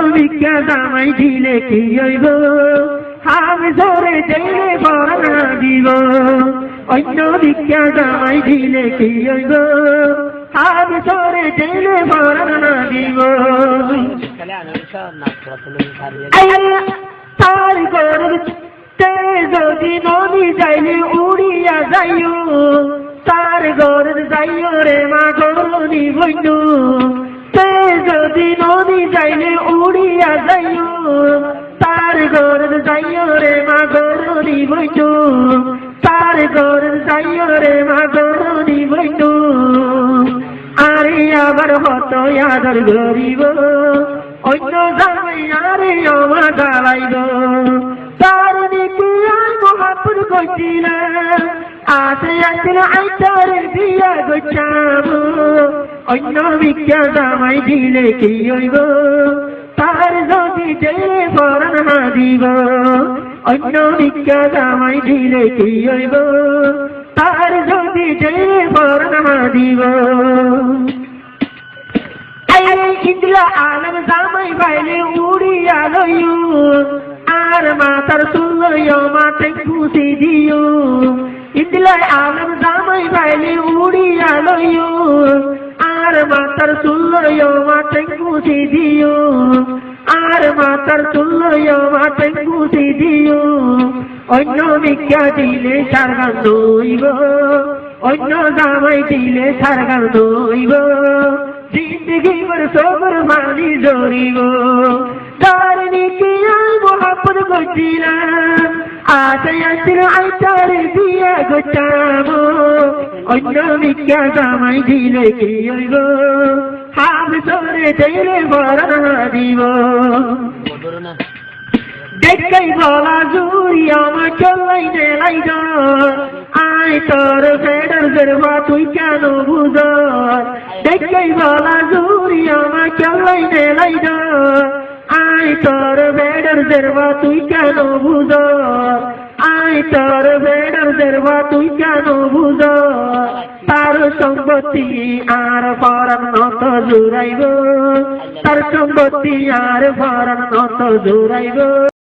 ভিক্ষা জামাই দিলে কি হইব আমি ধরে জেলে পড়া দিব অন্য ভিক্ষা জামাই দিলে কি হইব আমি ধরে জেলে পড়া দিব তার গরুর যদি নদী যাইলে উড়িয়া যাইও তার গরুর যাইও রে মা গরুনি বইনু যদি নদী যাইলে উড়িয়া যাইও তার গরুর যাইও রে মা গরুনি বইনু তার গরুর যাইও রে মা গরুনি বইনু আরে আবার হত আদর গরিব অন্য জামাই আরে আমা গালাইব তার নিকি আই মহাপুর কইছিলাম আসে আসলে আইতারের বিয়া গোছাবো অন্য ভিক্ষা জামাই দিলে কি হইব তার যদি জেলে পড়া না দিব অন্য ভিক্ষা জামাই দিলে কি হইব তার যদি জেলে পড়া না দিব ইন্দিলা আলম জামাই বাইলে উড়িয়া লইও আর মাতার তুলইও মাতে খুশি দিও ইন্দিলা আলম জামাই বাইলে উড়িয়া লইও আর মাতার তুলইও মাতে খুশি দিও আর মাতার তুলইও মাতে খুশি দিও অন্য ভিক্ষা দিলে সারগান দইব অন্য জামাই দিলে সারগান দইব জিন্দগি ভর সবর মানি জড়িব তার নিকি আই মহাপুর কইছিলাম আসে আসলে আইতার বিয়া গোছাবো অন্য ভিক্ষা জামাই দিলে কি হইব আমি ধরে জেলে পড়া দিব দেখাই বলা জুড়ি আমার চলাই নেলাই আই তোর ফেডার গরবা তুই কেন বুঝ দেখাই বলা জুড়ি আমার চলাই নেলাই আই তোর ফেডার গরবা তুই কেন বুঝ আই তোর ফেডার গরবা তুই কেন বুঝ তার সম্পত্তি আর পরান নত জুড়াইব তার সম্পত্তি আর পরান নত জুড়াইব